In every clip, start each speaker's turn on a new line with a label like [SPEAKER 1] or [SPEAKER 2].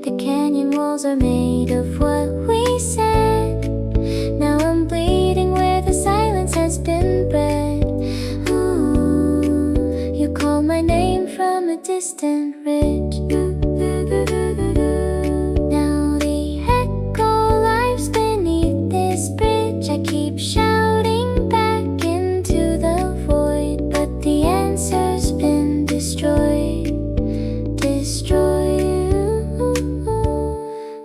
[SPEAKER 1] The canyon walls are made of what we said. Now I'm bleeding where the silence has been bred. Ooh, you call my name from a distant ridge. Now the echo lives beneath this bridge. I keep shouting back into the void, but the answer's been destroyed.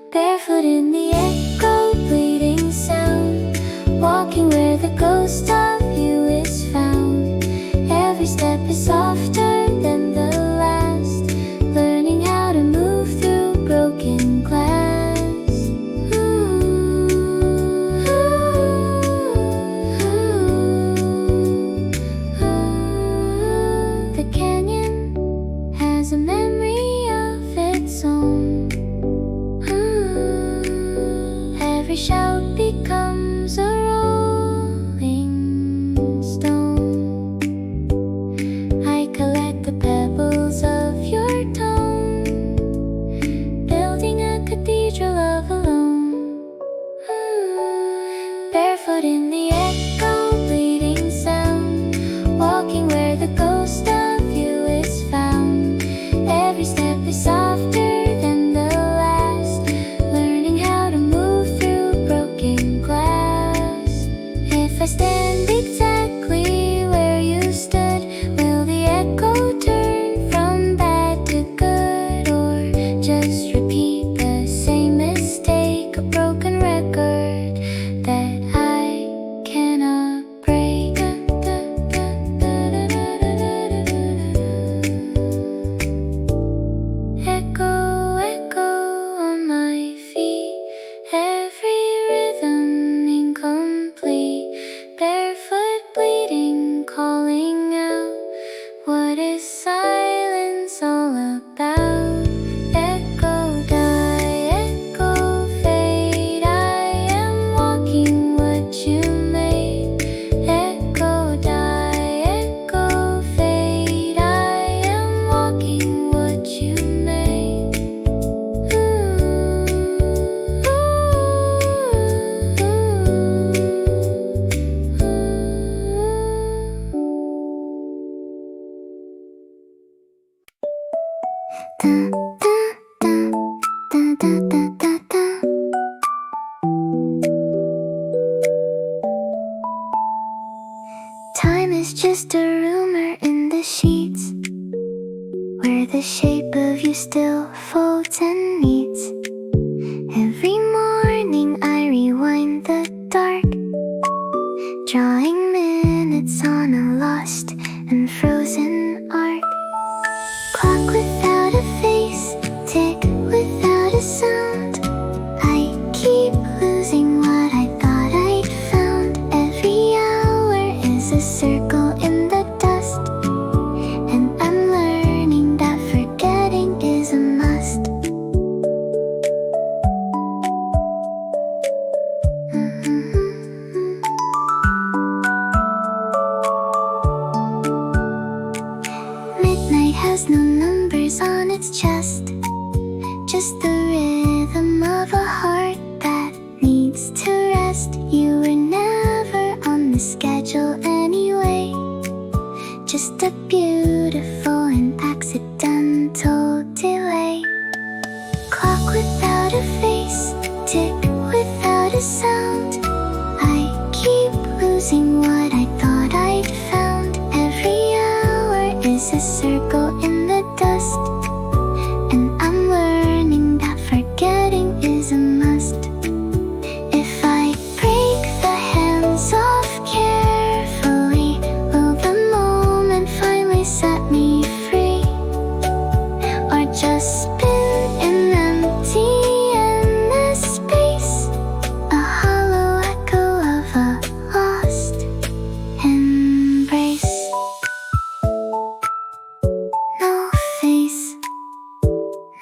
[SPEAKER 1] Barefoot in the echo, bleeding sound, walking where the ghost of you is found. Every step is softer than the last, learning how to move through broken glass. The canyon has a memory of its own. Every shout becomes a rolling stone. I collect the pebbles of your tone, building a cathedral of alone. Barefoot in the echo, bleeding sound, walking where the ghost of you is found. Every step is softer than the last, learning how to move through broken glass. If I stand exactly where you stood, will the echo turn from bad to good, or just repeat the same mistake, a broken record that I cannot break? Echo, echo on my feet, every rhythm incomplete. Barefoot bleeding, calling out, what is silence all about? Echo die, echo fade, I am walking what you made. Echo die, echo fade, I am walking what you made. Time is just a rumor in the sheets, where the shape of you still folds and meets. Every morning I rewind the dark, drawing minutes on a lost and frozen arc. Clock without a face, tick without a sound. I keep losing what I thought I'd found. Every hour is a circle in the dust, and I'm learning that forgetting is a must. Midnight has no numbers on its chest, just the rhythm of a heart that needs to rest. You were never on the schedule anyway, just a beautiful and accidental delay. Clock without a face, tick without a sound. I keep losing what I thought I'd found. Every hour is a circle in the dust, and I'm learning that forgetting is a must. If I break the hands off carefully, will the moment finally set me free, or just spin in empty endless space, a hollow echo of a lost embrace? No face,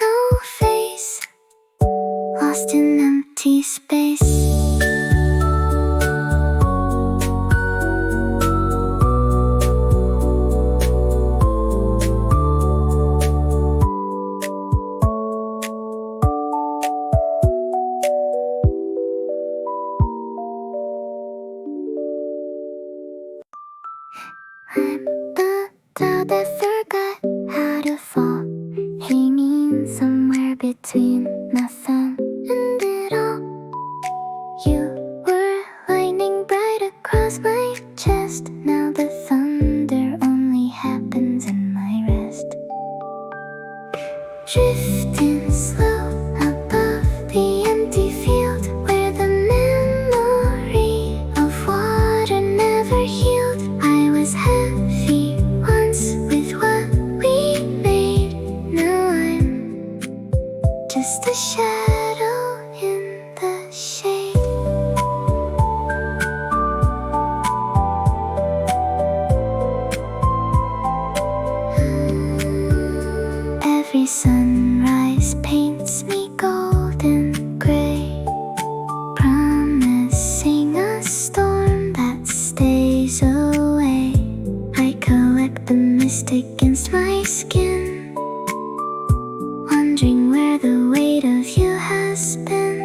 [SPEAKER 1] no face, lost in empty space. between nothing and it all. You were lightning bright across my chest. Now the thunder only happens in my rest. Drifting slow above the empty field where the memory of water never healed. I was heavy once with what we made. Now I'm just a shadow in the shade. Every sunrise paints me golden gray, promising a storm that stays away. I collect the mist against my skin, wondering where the weight of you has been.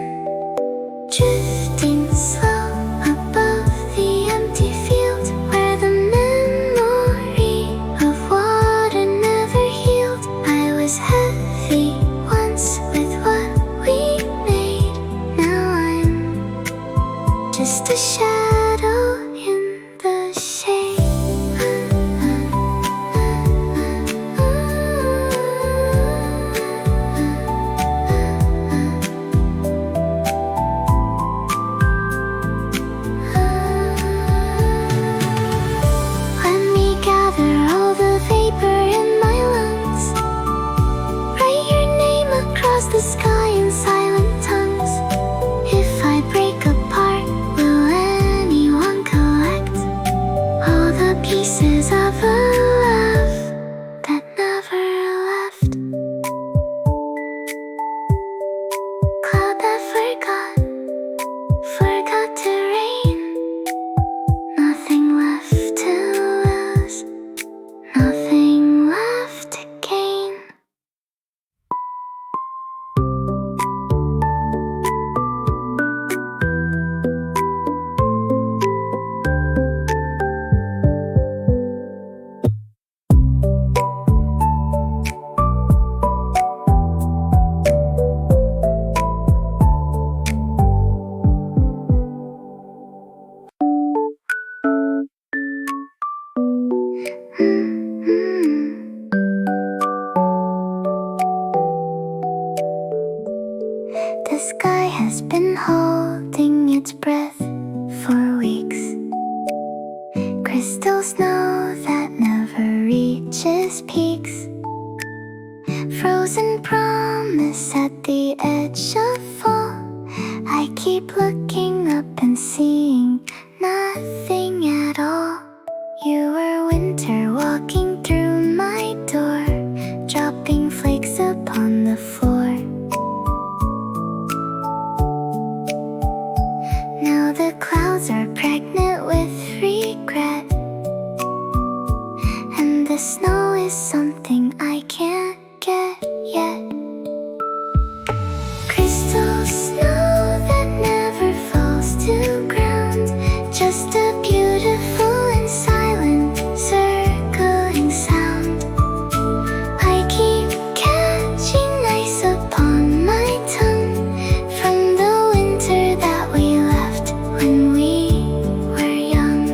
[SPEAKER 1] Drifting slow above the empty field where the memory of water never healed. I was heavy once with what we made. Now I'm just a shadow in the shade. Let me gather all the vapor in my lungs, write your name across the sky in silent tongues. If I break apart, will anyone collect all the pieces of a love that never left? Cloud that forgot to rain. Nothing left to lose, nothing left to gain. The sky has been holding its breath for weeks. Crystal snow that never reaches peaks. Frozen promise at the edge of fall. I keep looking up and seeing nothing at all. You were winter walking through my door, dropping flakes upon the floor. Now the clouds are pregnant with regret, and the snow is something I can't get yet. Crystal snow that never falls to ground, just a beautiful and silent circling sound. I keep catching ice upon my tongue from the winter that we left when we were young.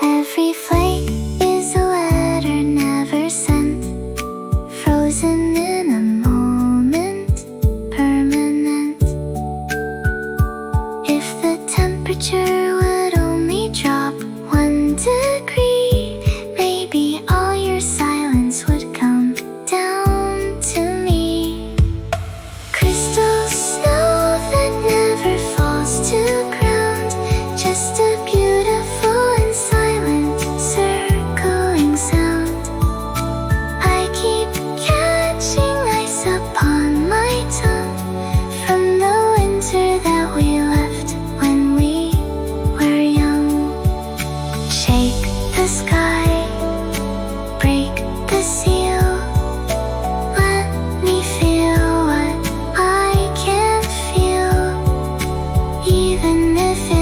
[SPEAKER 1] Every flake is a letter never sent, frozen in a moment, permanent. If the temperature would only drop 1 degree, maybe all your silence would come down to me. Crystal snow that never falls to ground, just a beautiful and silent circling sound. I keep catching ice upon my tongue from the winter that we left when we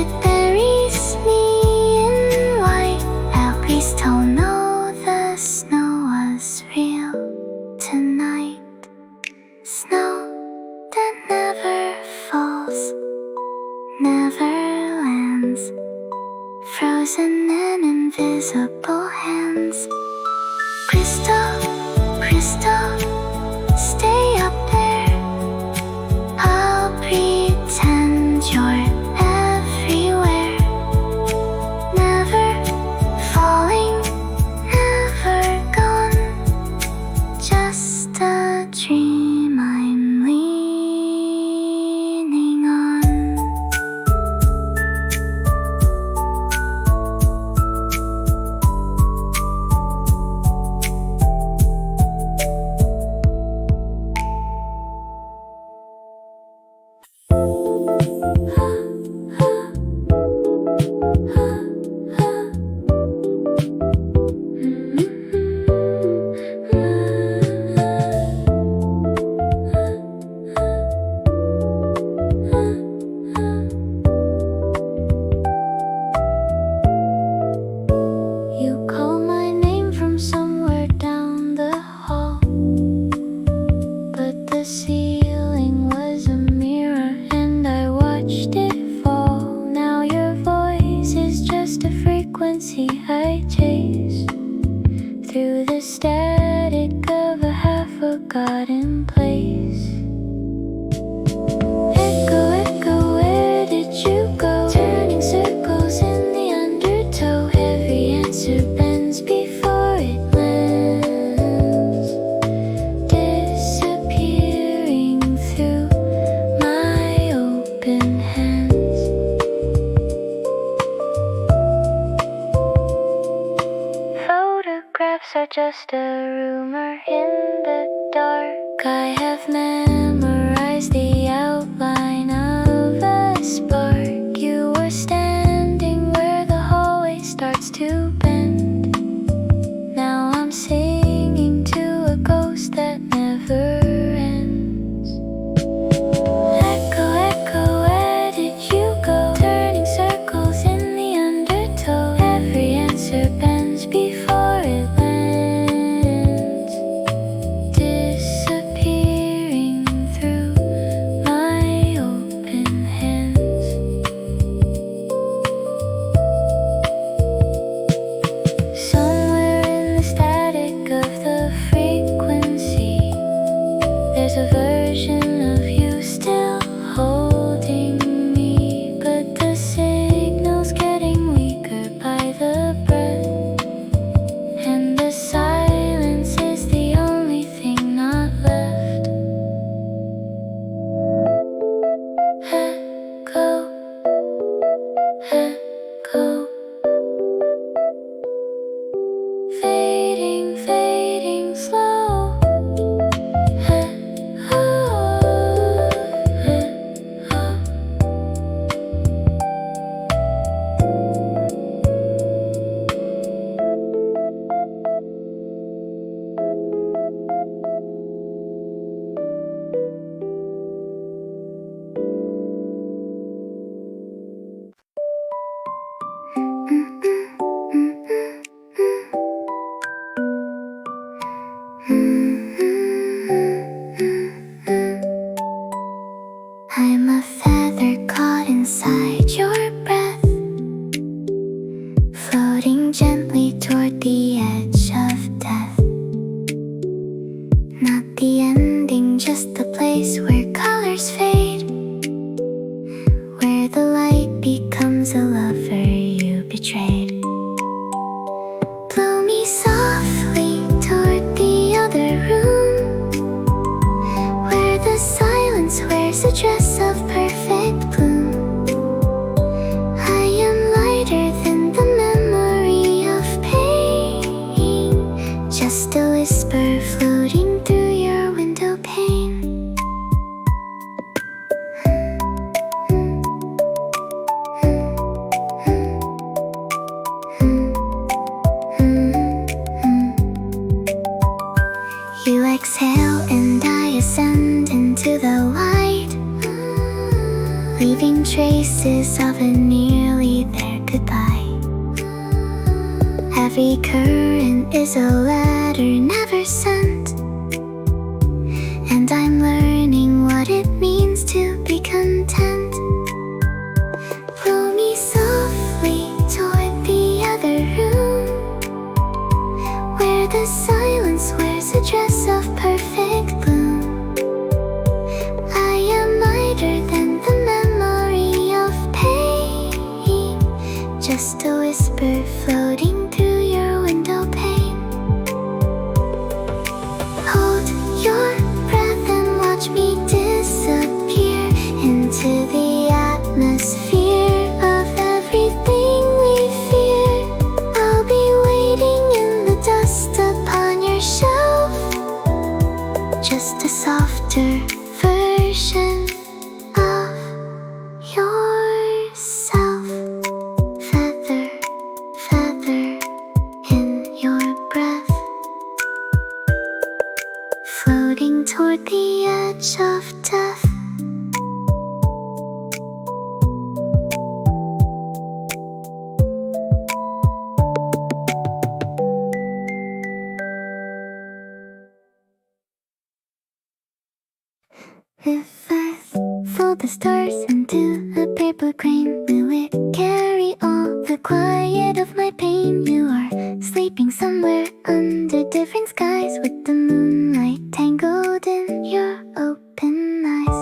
[SPEAKER 1] It buries me in white. At least I'll know the snow was real tonight. Snow that never falls, never lands, frozen in invisible hands. Crystal, crystal, stay up there. I'll pretend you're everywhere. Never falling, never gone. Just a dream I'm leaning on. You call my name from somewhere down the hall, but the ceiling was a mirror and I watched it fall. Now your voice is just a frequency I chase through the static of a half-forgotten place. Echo, echo, where did you go? Turning circles in the undertow. Every answer bends before it lands, disappearing through my open hands. Photographs are just a rumor in the dark. I have memorized the outline of a spark. You were standing where the hallway starts to bend. Now I'm singing to a ghost that never ends. Echo, echo, where did you go? Turning circles in the undertow. Every answer bends before it lands, of a nearly there goodbye. Every current is a letter never sent, and I'm learning what it means to be content. Blow me softly toward the other room, where the silence wears a dress of perfect bloom. I am lighter than the memory of pain, just a whisper floating through your window pane. Hold your breath and watch me disappear into the atmosphere of everything we fear. I'll be waiting in the dust upon your shelf, just a softer version of yourself. Feather, feather in your breath, floating toward the edge of death. If I fold the stars into a paper crane, will it carry all the quiet of my pain? You are sleeping somewhere under different skies, with the moonlight tangled in your open eyes.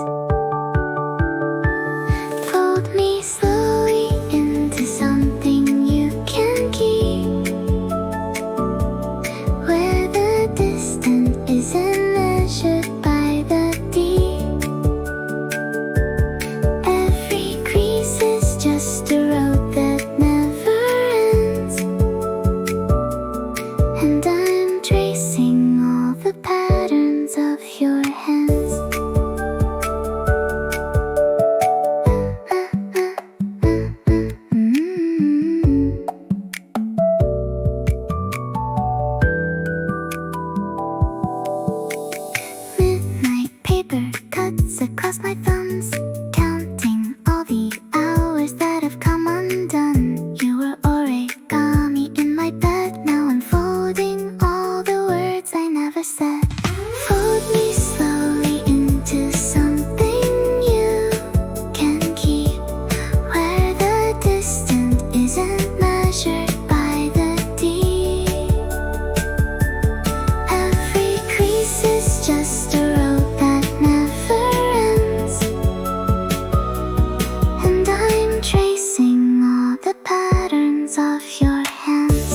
[SPEAKER 1] Fold me slowly into something you can keep, where the distant isn't measured by the deep. Every crease is just a road that never ends, and I'm tracing all the patterns of your hands. Midnight paper cuts across my thumbs, counting all the hours that have come undone. You were origami in my bed, now I'm folding all the words I never said. Fold me slowly into something you can keep, where the distant isn't measured by the deep. Every crease is just a road that never ends, and I'm tracing all the patterns of your hands.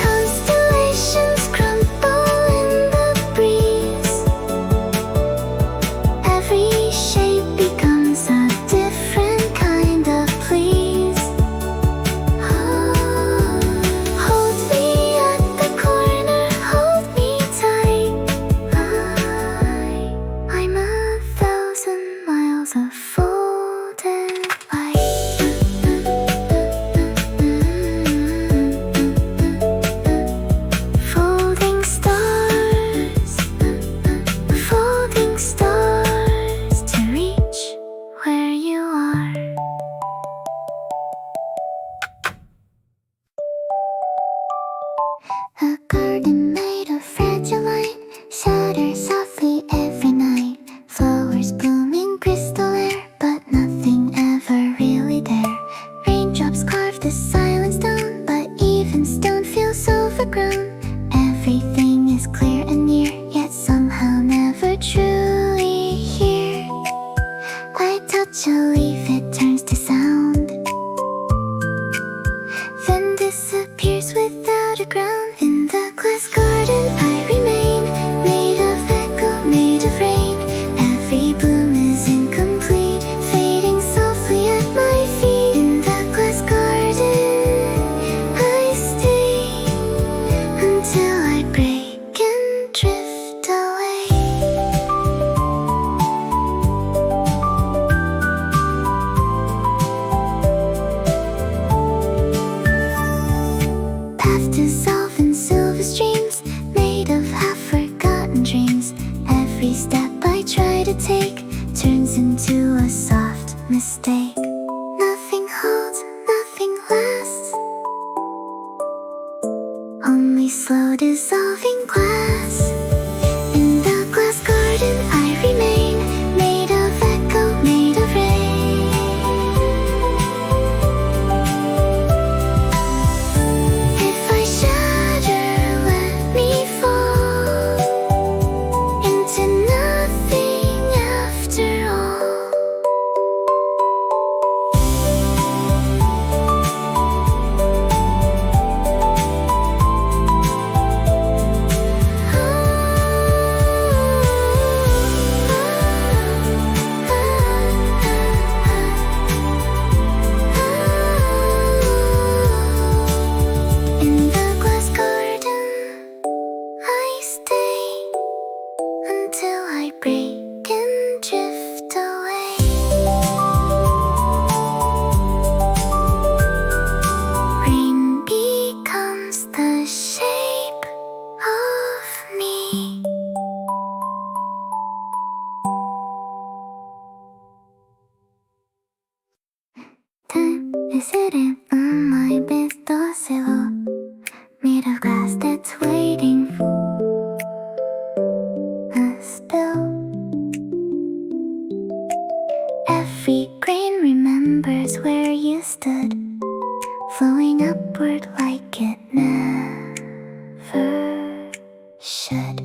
[SPEAKER 1] Constellations crumble in the breeze, every shape becomes a different kind of please. Hold me at the corner, hold me tight. I'm 1,000 miles of folded light. Folding stars to reach where you are. A garden made of fragile light shatters softly every night. Flowers bloom in crystal air, but nothing ever really there. Raindrops carve the silence down, but even stone feels overgrown. Everything is clear and near, yet somehow never truly here. I touch a leaf, it turns to sound, then disappears without a ground. In the glass garden I remain, made of echo, made of rain. Every bloom is incomplete, fading softly at my feet. In the glass garden I stay until I break and drift away. mistake. Nothing holds, nothing lasts. Only slow dissolving glass. In the glass garden I remain, made of echo, made of rain. If I shatter, let me fall into nothing after all. In the glass garden I stay until I break and drift away. Rain becomes the shape of me. Time is hidden on my vestoselo, made of glass that's waiting for a spill. Every grain remembers where you stood, flowing upward like it never should.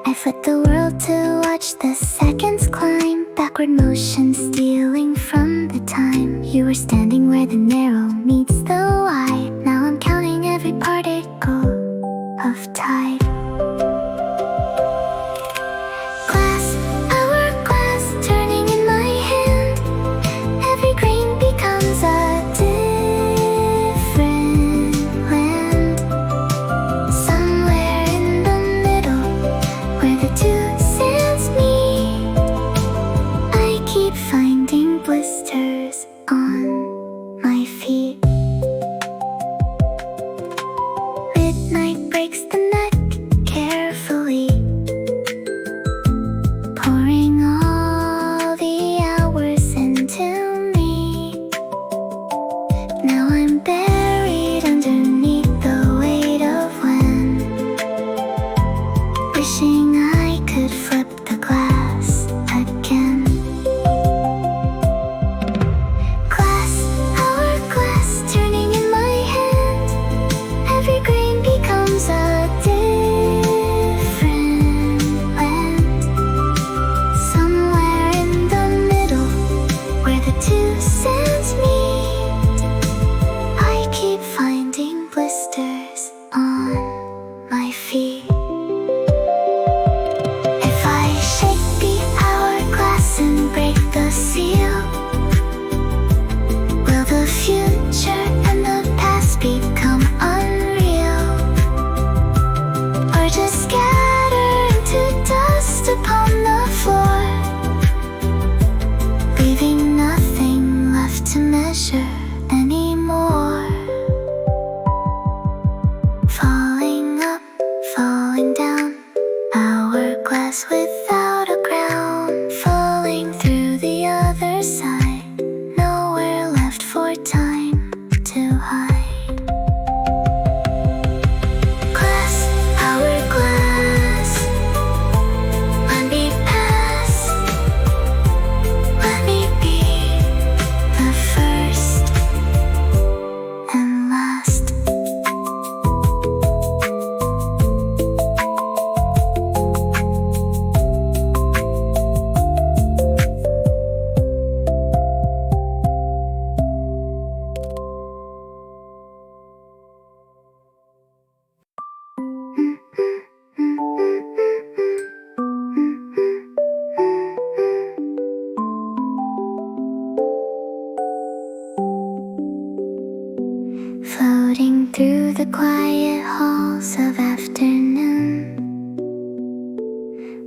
[SPEAKER 1] I flip the world to watch the seconds climb, backward motion stealing from the time. You were standing where the narrow meets the wide. Now I'm counting every particle of tide. Glass, hourglass, turning in my hand. Every grain becomes a different land. Somewhere in the middle, where the two sands meet, I keep finding blisters on my feet. Midnight breaks the neck carefully, pouring all the hours into me. Now I'm buried underneath the weight of when, wishing I could flip the glass again. Glass, hourglass, turning in my hand. Every grain becomes a different land. Somewhere in the middle, where the two sands meet, I keep finding blisters on my feet. If I shake the hourglass and break the seal, will the future and the past become unreal, or just scatter into dust upon the floor, leaving nothing left to measure anymore? Falling up, falling down, hourglass without a crown, falling through the other side, nowhere left for time to hide. Glass, hourglass, let me pass, let me be the first and last. Floating through the quiet halls of afternoon,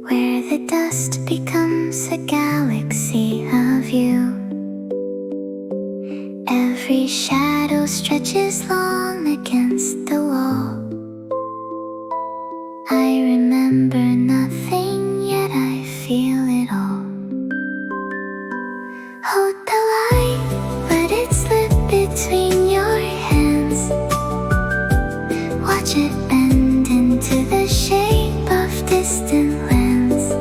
[SPEAKER 1] where the dust becomes a galaxy of you. Every shadow stretches long against the wall. I remember nothing, yet I feel it all. Hold the light, let it slip between your hands. Watch it bend into the shape of distant lands.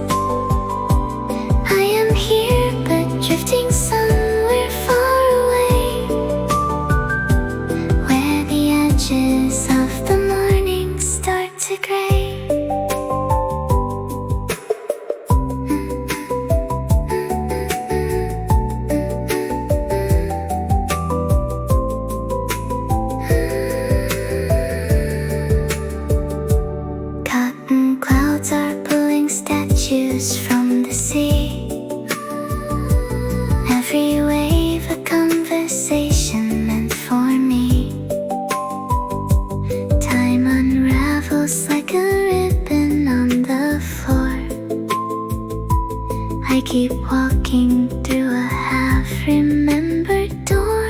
[SPEAKER 1] I am here but drifting somewhere far away, where the edges of the morning start to gray. Cotton clouds are pulling statues from the sea. Every wave a conversation meant for me. Time unravels like a ribbon on the floor. I keep walking through a half-remembered door.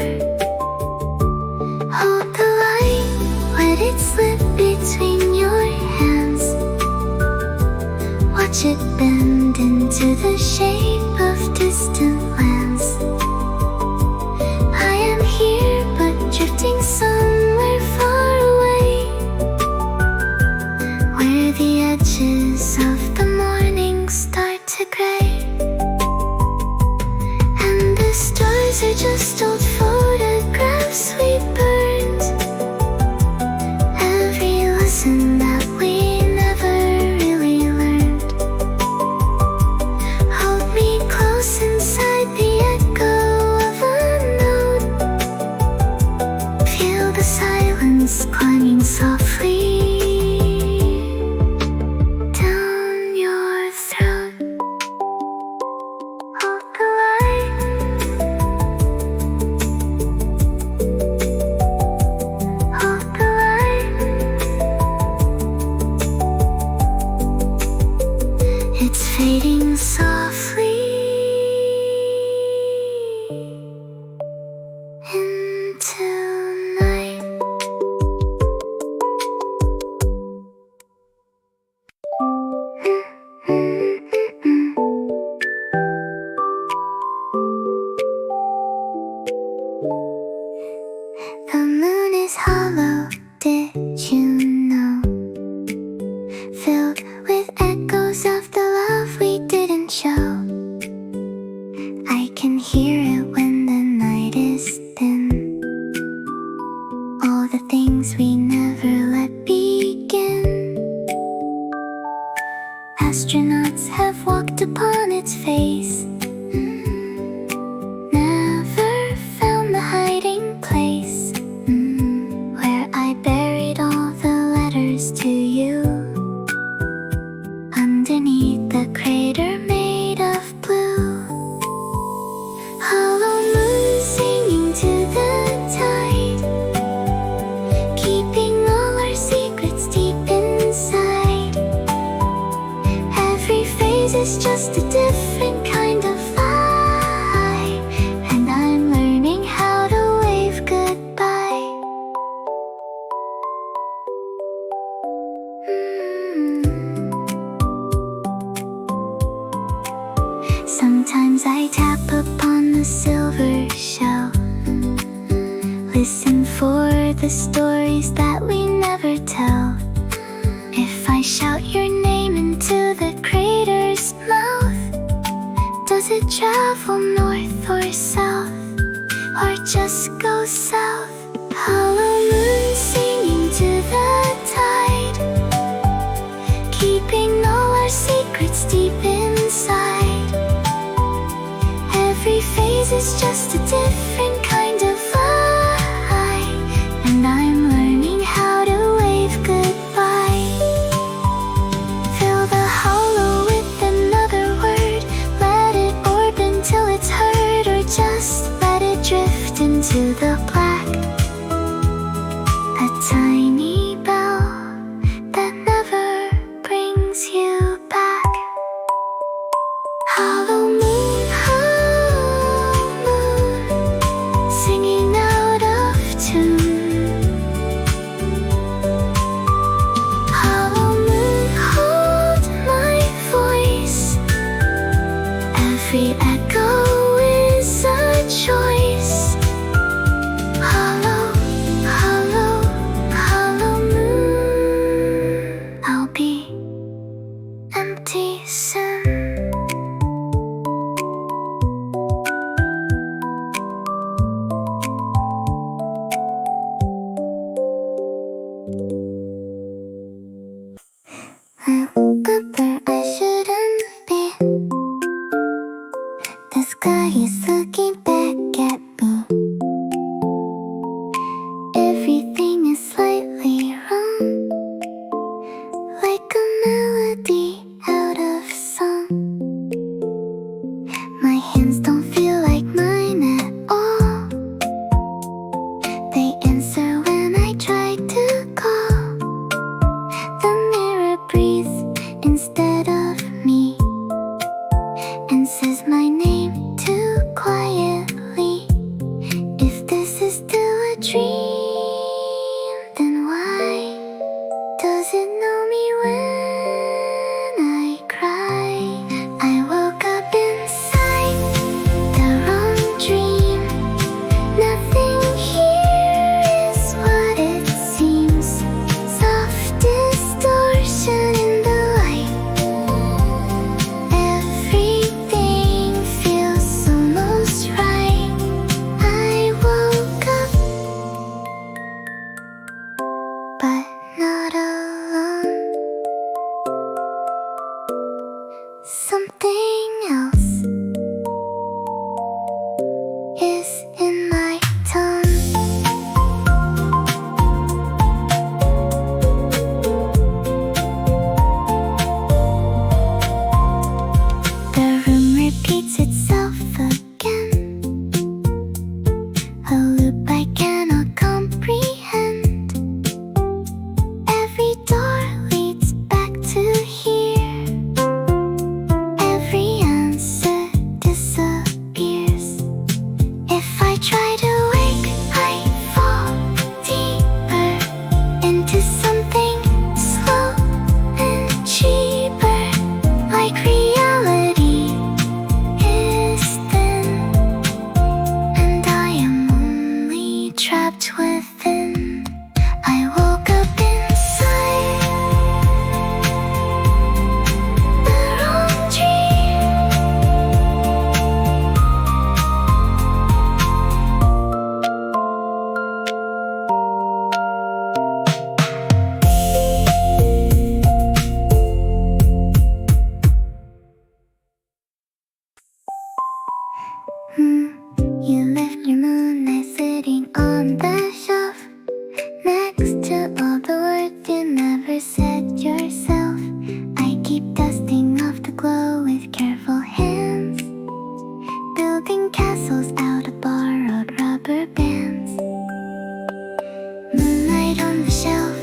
[SPEAKER 1] Hold the light, let it slip between your hands. Watch it bend into the shape of distant lands. I am here but drifting somewhere far away, where the edges of the morning start to gray. And the stars are just old photographs we burned. Every lesson that we never really learned. Hold me close inside the echo of a note. Feel the silence climbing softly down your throat. Hold the light, hold the light. It's fading softly into night. The moon is hollow, did you know? Filled with echoes of the love we didn't show. I can hear it when the night is thin. All the things we never let begin. Astronauts have walked upon its face. Never found the hiding place where I buried all the letters to you. Underneath the crater made of blue. Hollow moon singing to the tide, keeping all our secrets deep inside. Every phase is just a different kind of fly, and I'm learning how to wave goodbye. Sometimes I tap upon the silver shell, listen for the stories that we never tell. If I shout your name into the crater's mouth, does it travel north or south, or just go south? Hollow moon singing to the tide, keeping all our secrets deep inside. Every phase is just a different kind of fly, and I'm learning how to wave goodbye. Fill the hollow with another word, let it orb until it's heard, or just let it drift into the black. A tiny bell that never brings you back. Hollow moon, sky is looking back at me. Everything is slightly wrong, like a melody out of song. My hands don't feel like mine at all. They answer when I try to call. The mirror breathes instead of me and says my name too quietly. If this is still a dream, then why does it know me when I cry? I woke up inside the wrong dream. Nothing here is what it seems. Soft distortion in the light. Everything feels almost right. I woke up, but not alone. Something else is in my tone. The room repeats itself again, a loop I cannot comprehend. Every door leads back to here. Every answer disappears. If I try to wake, I fall deeper into something slow and cheaper. Like reality is thin, and I am only trapped within. I woke up inside the wrong dream. You left your moonlight sitting on the shelf, next to all the words you never said yourself. I keep dusting off the glow with careful hands, building castles out of borrowed rubber bands. Moonlight on the shelf,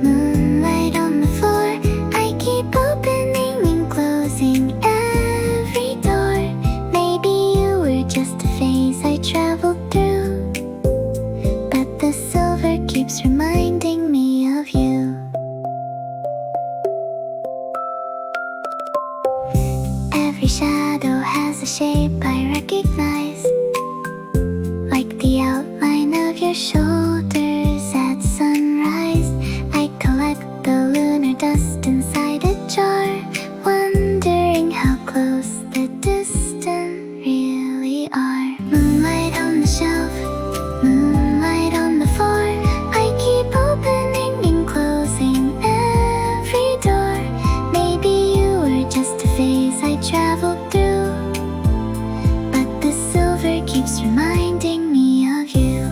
[SPEAKER 1] moonlight on the floor. I keep opening and closing every door. Maybe you were just a phase I traveled through, but the silver keeps reminding me of you. Every shadow has a shape I recognize, like the outline of your shoulders at sunrise. I collect the lunar dust inside a jar, wondering how close the distant really are. Moonlight on the shelf, moonlight on the floor. I keep opening and closing every door. Maybe you were just a phase I traveled through, but the silver keeps reminding me of you.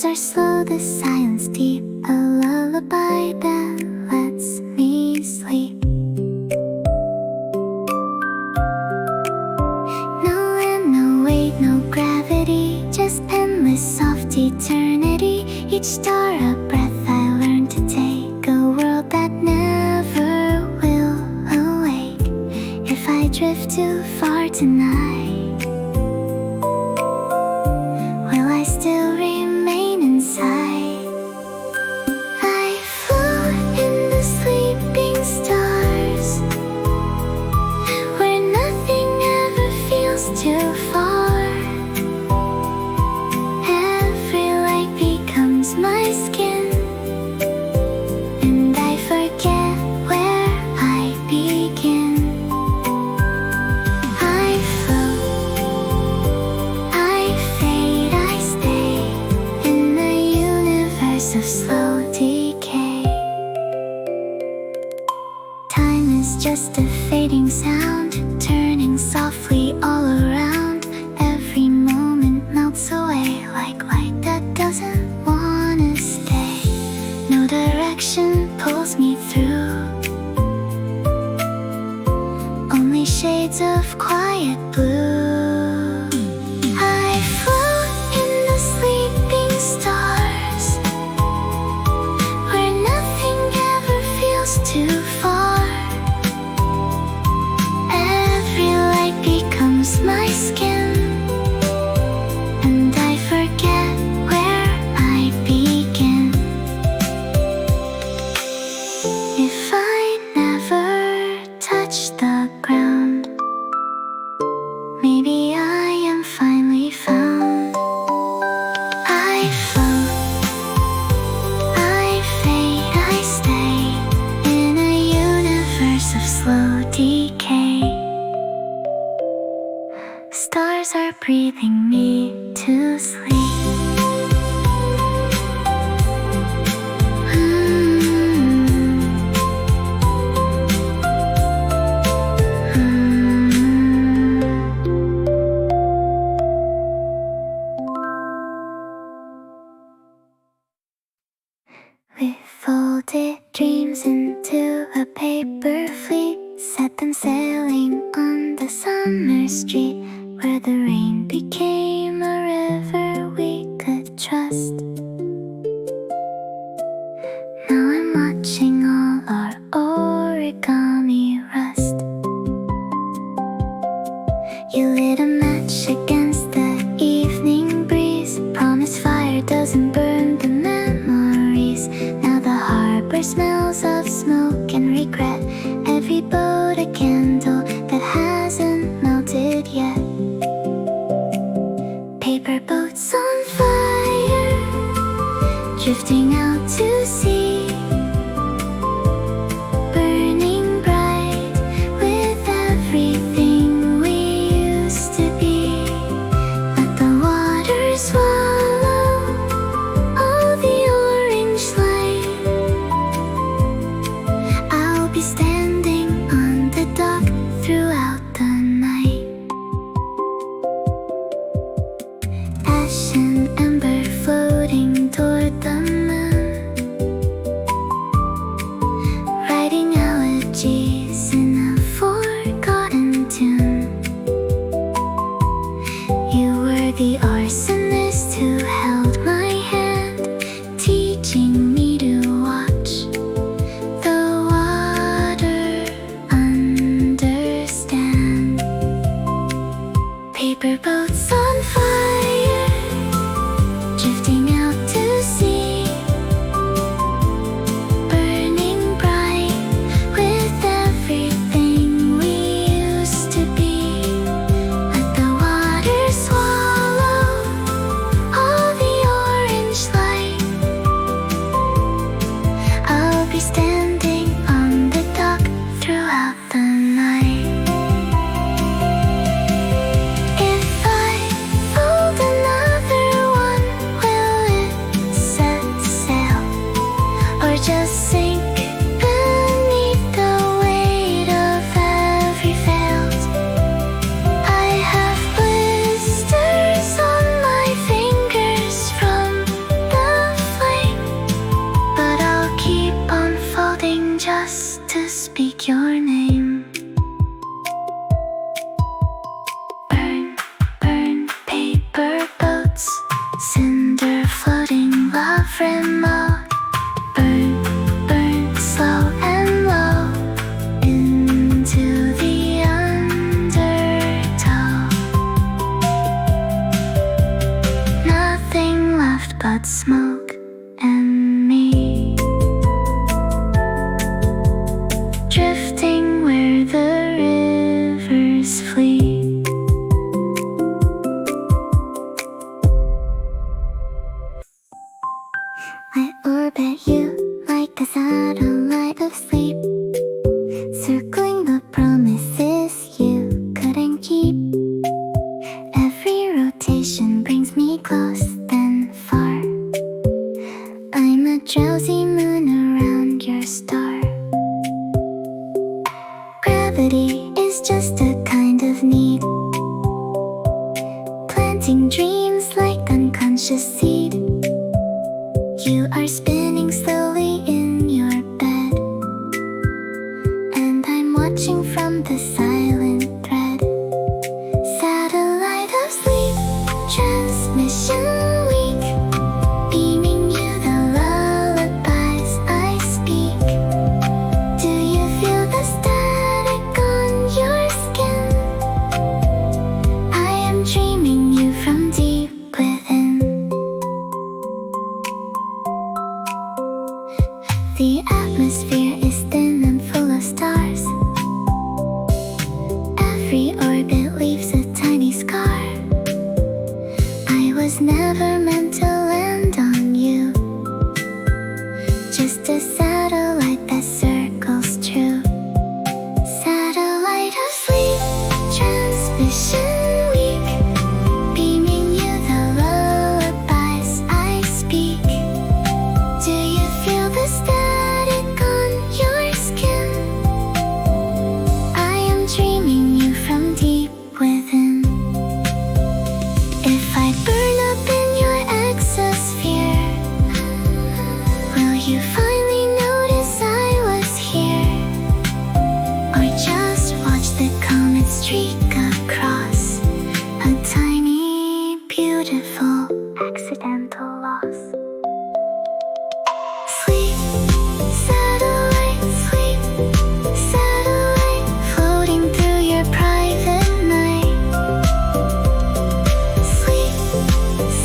[SPEAKER 1] stars are slow, the silence deep, a lullaby that lets me sleep. No land, no weight, no gravity, just endless soft eternity. Each star a breath I learn to take, a world that never will awake. If I drift too far tonight, will I still remain inside? I float in the sleeping stars, where nothing ever feels too far. Every light becomes my skin, and I forget where I begin. I float, I fade, I stay in the universe of slow decay. Time is just a fading sound, turning softly all around. Every moment melts away like light that doesn't wanna stay. No direction pulls me through, only shades of quiet blue. I float in the sleeping stars, where nothing ever feels too far. Every light becomes my skin, and I forget where I begin. If I never touch the ground, maybe I am finally found. I float, I fade, I stay in a universe of slow decay. Stars are breathing me to sleep. We folded dreams into a paper fleet, set them sailing on the summer street, where the rain became a river we could trust. Now I'm watching all our origami rust. You lit a match against the evening breeze, promise fire doesn't burn the memories. Now the harbor smells of smoke and regret, every boat a candle that hasn't melted yet. Paper boats on fire, drifting out to sea, burning bright with everything we used to be. Let the water swallow all the orange light. I'll be standing on the dock throughout the night. Ash and ember floating toward the moon, writing elegies in a forgotten tune. You were the arsonist who held my hand, teaching me to watch the water understand. Paper boats on fire, drifting out to sea, burning bright with everything we used to be. Let the water swallow remote. Burn, burn, slow and low into the undertow. Nothing left but smoke and me, drifting where the rivers flee. I orbit you like a satellite of sleep, circling the promises you couldn't keep. Every rotation brings me close then far. I'm a drowsy moon around your star. Gravity is just a kind of need, planting dreams like unconscious seed. You are spinning slowly in your bed, and I'm watching from the silent thread. Satellite of sleep, transmission weak, beaming you the lullabies I speak. Do you feel the static on your skin? I am dreaming you from deep within. The atmosphere is thin and full of stars. Every orbit leaves a tiny scar. I was never meant to land on you, just a satellite that circles true. Satellite of sleep, transmission weak, beaming you the lullabies I speak. Do you feel the static on your skin? I am dreaming you from deep within. If I burn up in your exosphere, will you finally notice I was here? Or just watch the comet streak across a tiny, beautiful, accidental loss? Sleep, satellite, floating through your private night. Sleep,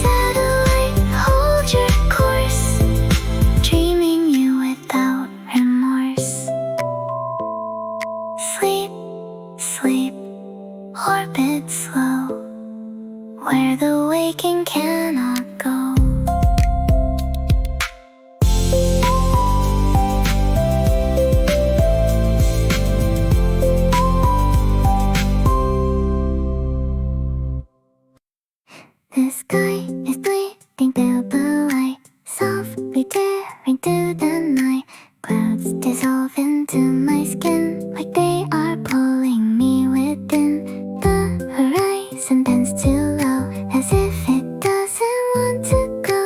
[SPEAKER 1] satellite, hold your course, dreaming you without remorse. Sleep, sleep, orbit slow, where the waking cannot go. The sky is bleeding through blue light, softly tearing through the night. Clouds dissolve into my skin like they are pulling me within. The horizon bends too low, as if it doesn't want to go.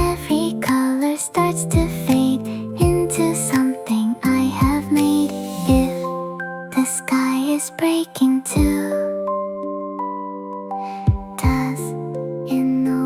[SPEAKER 1] Every color starts to fade into something I have made. If the sky is breaking too, does it know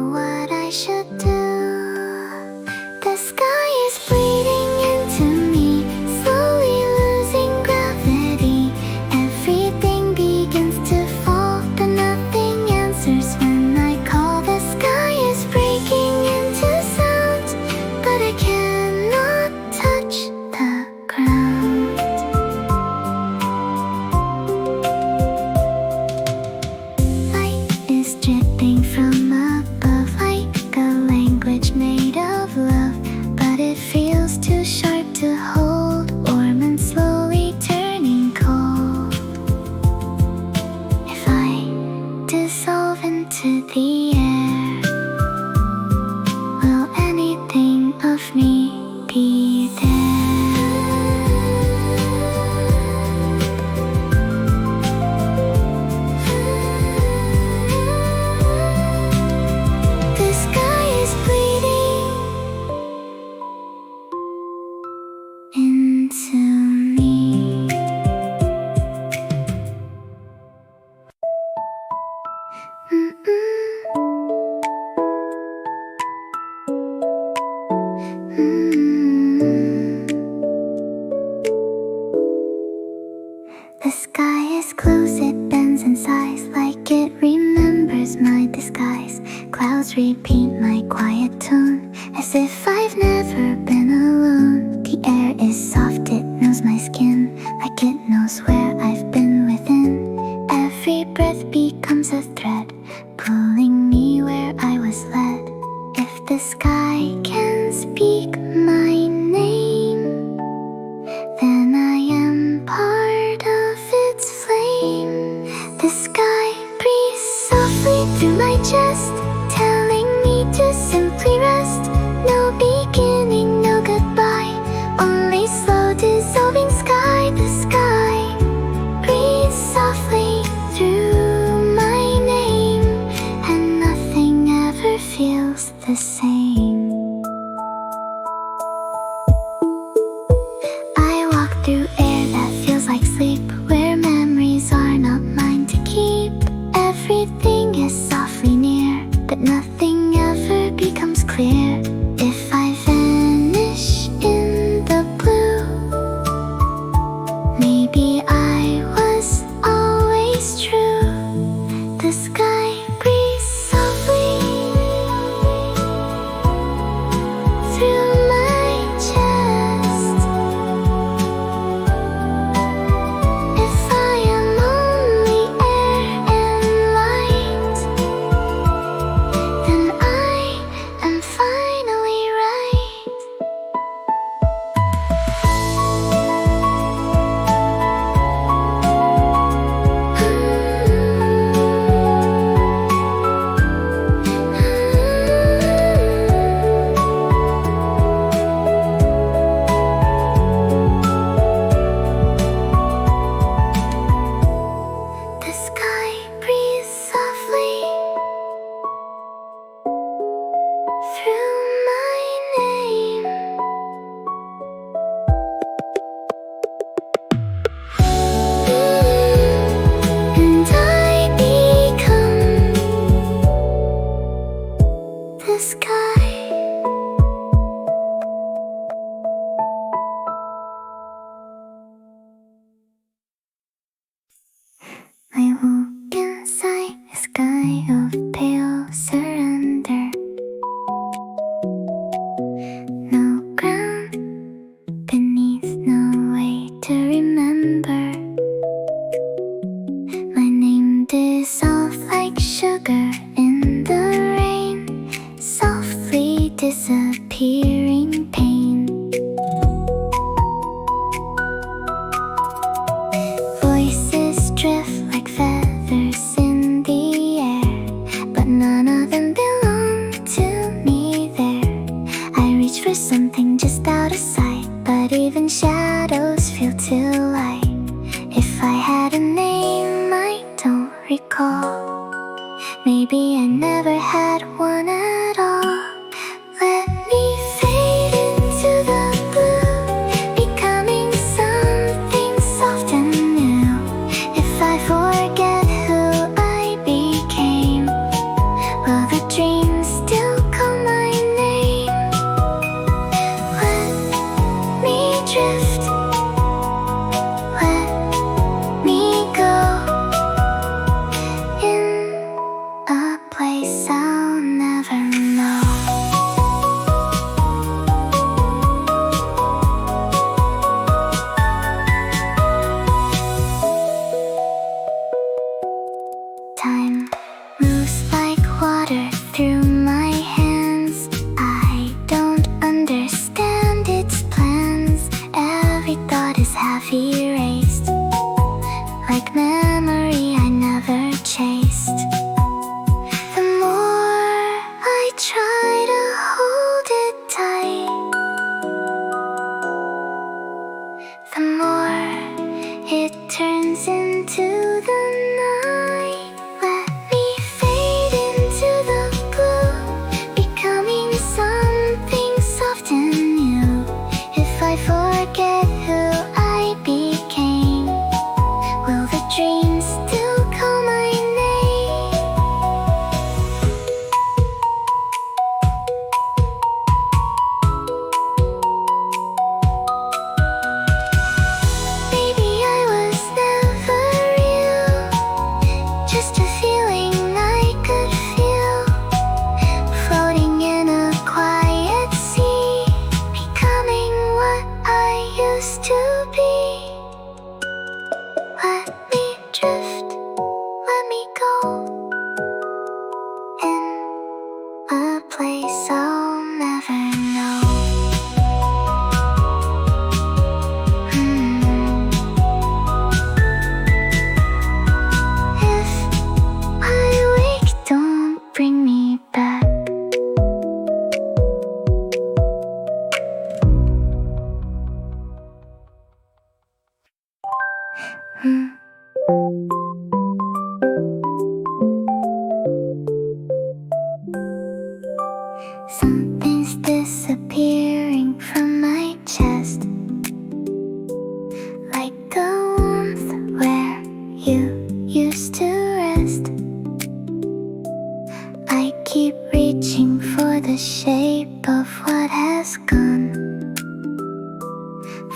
[SPEAKER 1] clouds repeat my quiet tone, as if I've never been alone. The air is soft, it knows my skin, like it knows where I've been within. Every breath becomes a thread, pulling me where I was led. If the sky can speak my name, then I am part of its flame. The sky breathes softly through my chest, telling me to simply rest. No beginning, no goodbye, only slow dissolving sky. The sky breathes softly through my name, and nothing ever feels the same. I walk through air that feels like sleep, where memories are not mine to keep. Everything is softly near, but nothing ever becomes clear. If I vanish in the blue, maybe I was always true. The sky breathes softly through my chest. If I am only air and light, then I am finally right. The sky breathes softly through my name. And I become the sky. I walk inside a sky of pale surrender. No ground beneath, no way to remember. My name dissolved like sugar in the rain, softly disappearing pain. Voices drift like feathers in the air, but none of them belong to me there. I reach for something just out of sight, but even shadows feel too light. If I had a name I don't recall, maybe I never had one at all. Let me fade into the blue, becoming something soft and new. If I forget who I became, will the dream still call my name? Let me drift, let me go in a place I'll never know. Time moves like water through my hands. I don't understand its plans. Every thought is half erased, like memory I never chased. The more I try to hold it tight, the more it turns into the night. Let me fade into the blue, becoming something soft and new. If I forget who I became, will the dream still call my name? place I'll never know. If I wake, don't bring me back. Something's disappearing from my chest, like a warmth where you used to rest. I keep reaching for the shape of what has gone,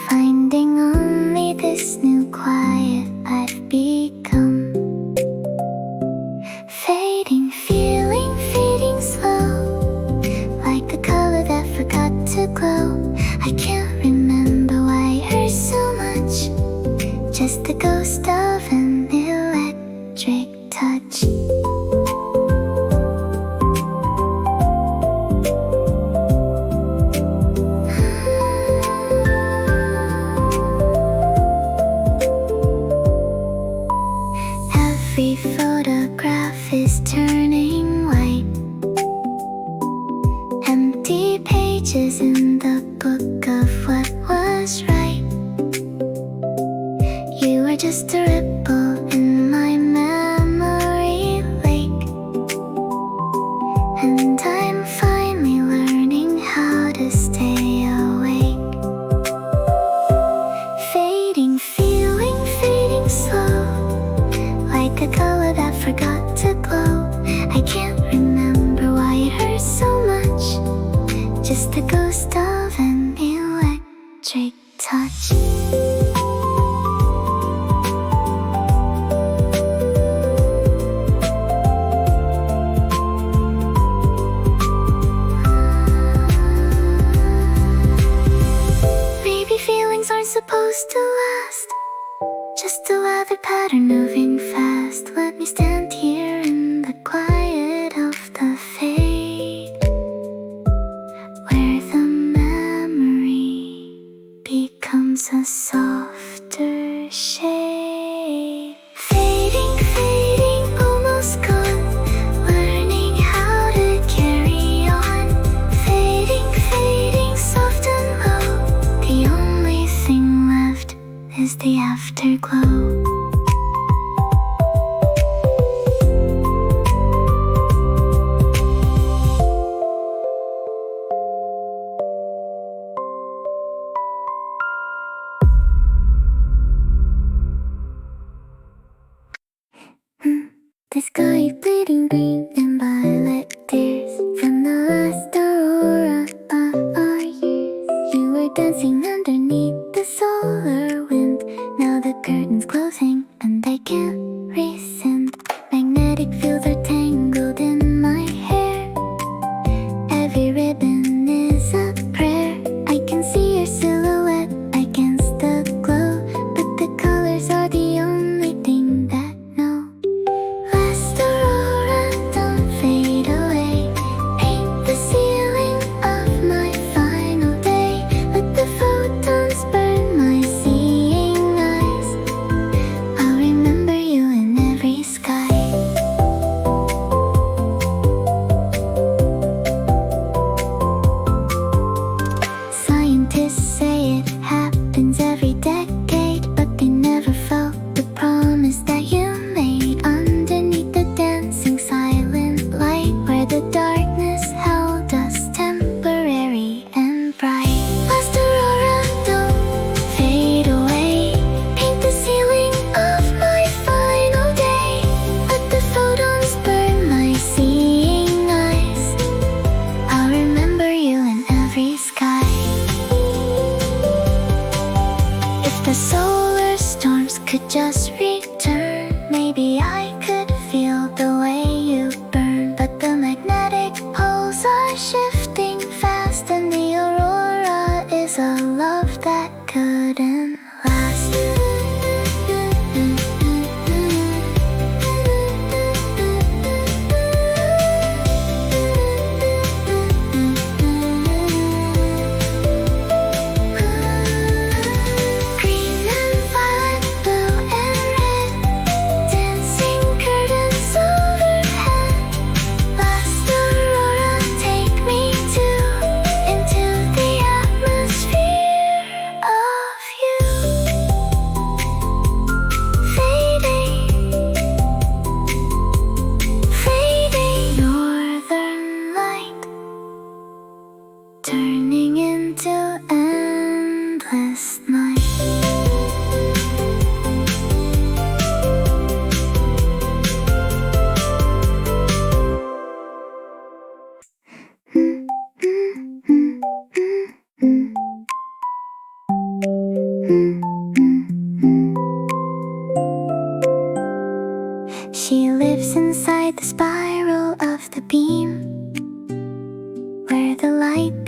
[SPEAKER 1] finding only this new quiet I've become. Fading, feeling, fading slow, like the color that forgot to glow. I can't remember why it hurts so much, just the ghost of an electric touch. Every photograph is turning white, empty pages in the book of what was right. You were just a ripple in my memory lake, and I'm finally learning how to stay awake. Fading, feeling, fading slow, like a color that forgot to glow. I can't remember why it hurts so much, just the ghost of an electric touch. Maybe feelings aren't supposed to last, just a weather pattern moving fast. Let me stand here in the quiet of the fade, where the memory becomes a softer shade. Fading, fading, almost gone, learning how to carry on. Fading, fading, soft and low, the only thing left is the afterglow.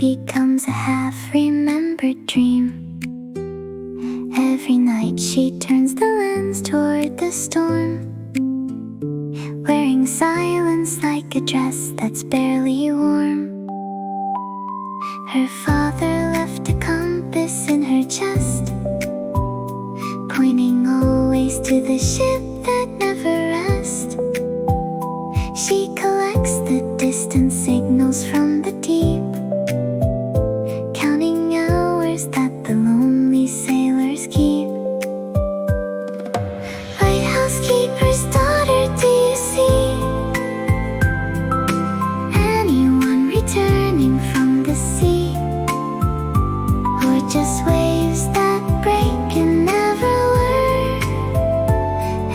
[SPEAKER 1] becomes a half-remembered dream. Every night she turns the lens toward the storm, wearing silence like a dress that's barely warm. Her father left a compass in her chest, pointing always to the ship that never rests. She collects the distant signals from the deep, counting hours that the lonely sailors keep. Lighthouse keeper's daughter, do you see anyone returning from the sea? Or just waves that break and never learn?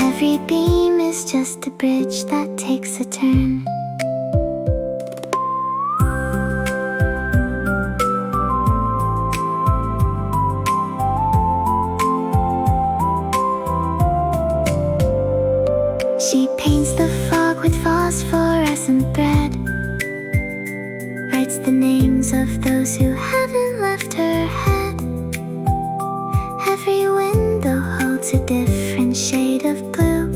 [SPEAKER 1] Every beam is just a bridge that takes a turn. She paints the fog with phosphorescent thread, writes the names of those who haven't left her head. Every window holds a different shade of blue,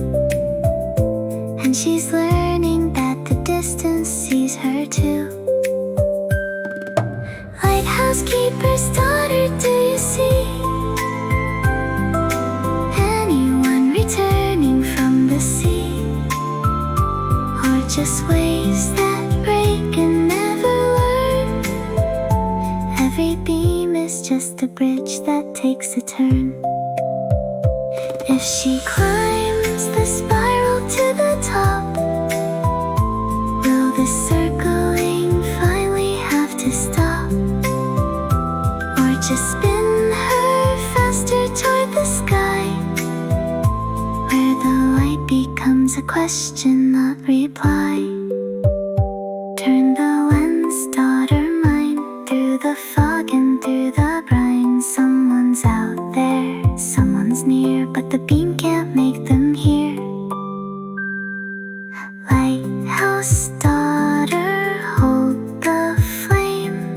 [SPEAKER 1] and she's learning that the distance sees her too. Lighthouse keeper's daughter, do you see anyone returning from the sea? Or just waves that break and never learn? Every beam is just a bridge that takes a turn. If she climbs the spiral to the top, will the circling finally have to stop? Or just spin her faster toward the sky, where the light becomes a question, not reply? Turn the lens, daughter mine, through the fog and through the brine. Someone's out there, someone's near, but the beam can't make them hear. Lighthouse daughter, hold the flame.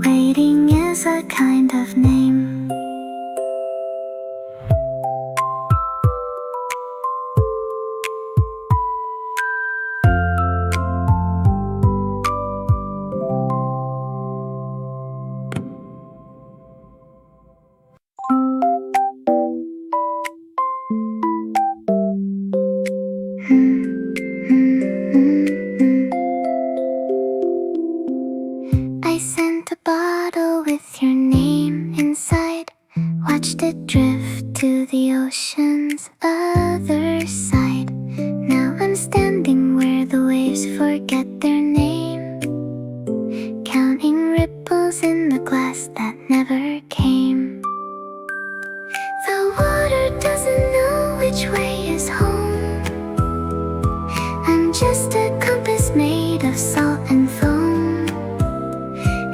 [SPEAKER 1] Waiting is a kind of name. I sent a bottle with your name inside, watched it drift to the ocean's other side. Now I'm standing where the waves forget their name, counting ripples in the glass that never came. The water doesn't know which way is home. I'm just a compass made of salt and foam.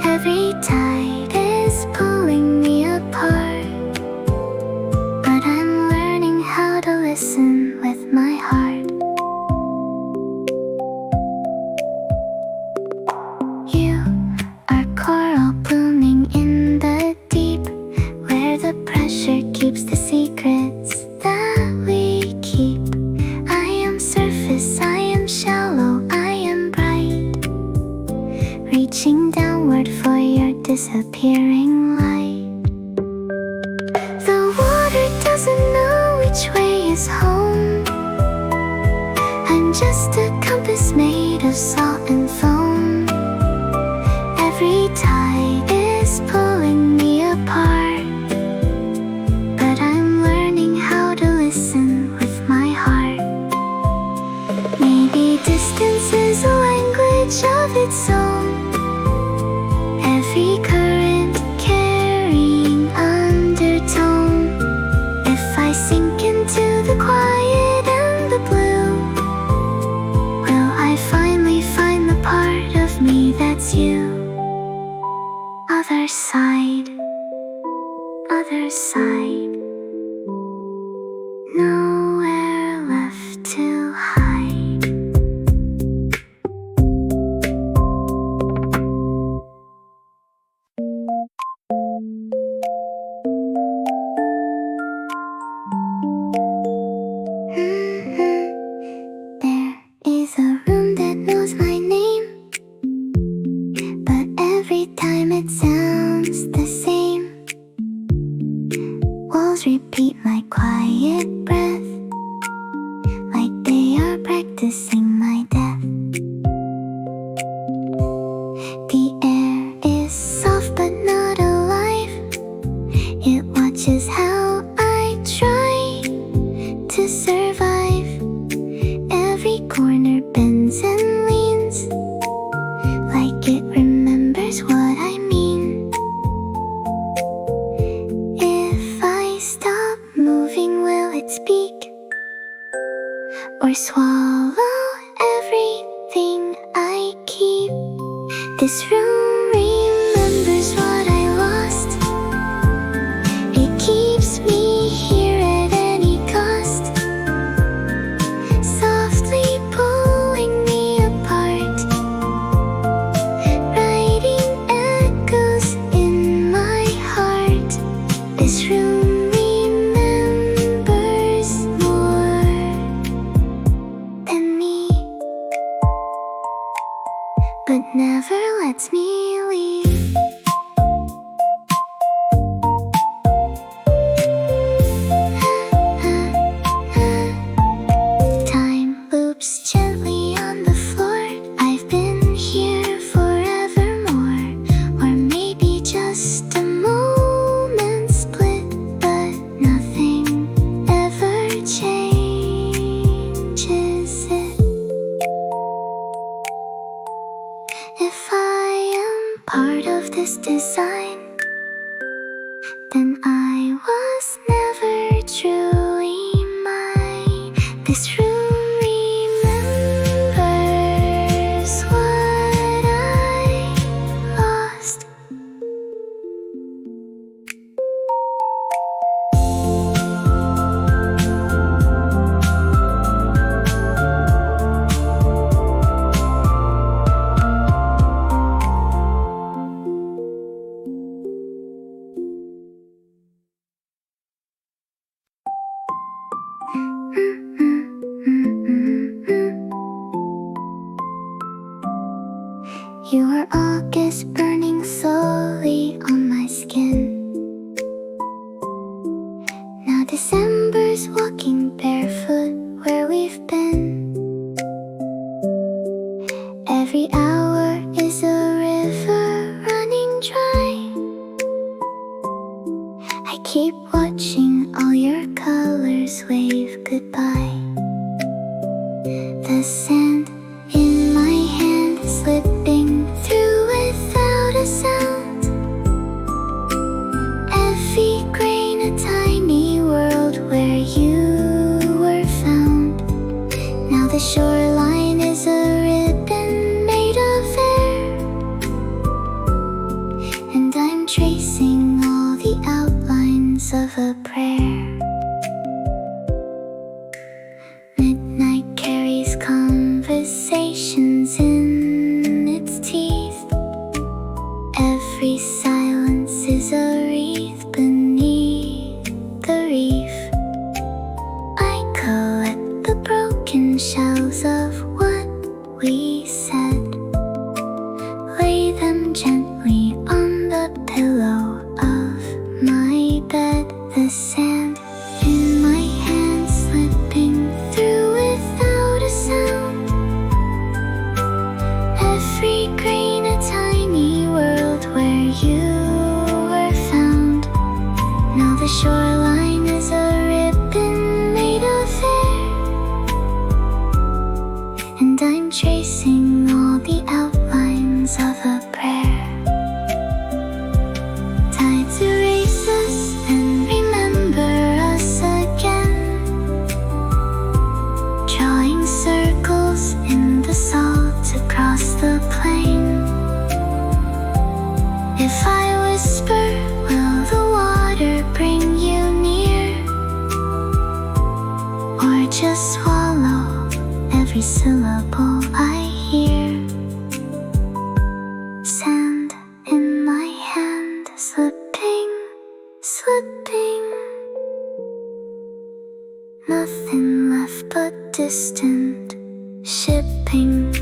[SPEAKER 1] Every tide is pulling me apart, but I'm learning how to listen with my heart. You are coral blooming in the deep, where the pressure keeps the secrets that we keep. I am surface, I am shallow, I am bright, reaching downward for your disappearing light. The water doesn't know which way is home. I'm just a compass made of salt and foam. Every tide is pulling me apart, but I'm learning how to listen with my heart. Maybe distance is a language of its own, every current carrying undertone. If I sink into the quiet and the blue, will I finally find the part of me that's you? Other side, other side, nowhere left to hide. It remembers what I mean. If I stop moving, will it speak? Or swallow everything I keep? This room remembers what I lost. It keeps me here at any cost, softly pulling me apart, writing echoes in my heart. This room remembers more than me, but never lets me leave. Time loops gently on the floor. I've been here forevermore, or maybe just a moment split, but nothing ever changes it. If I am part of this design, then I was never truly mine. This room remembers what I lost. You are August burning slowly on my skin. Now December's walking barefoot where we've been. Every hour is a river running dry. I keep watching all your colors wave goodbye. The sand in my hand slipping through without a sound. Every grain a tiny world where you were found. Now the shoreline is a ribbon made of air, and I'm tracing all the outlines of a prayer. Midnight carries conversations in its teeth. Every silence is a wreath beneath the reef. I collect the broken shells of what we said, lay them gently on the pillow of my bed. The sand in my hand slipping through without a sound. Every grain a tiny world where you were found. Now the shoreline is a ribbon made of air, and I'm tracing all the outlines of a prayer. Tides erase us and remember us again, drawing circles in the salt across the plain. If I whisper, will the water bring you near, or just swallow every syllable I hear? Sand in my hand slipping, slipping. Nothing left but distant shipping.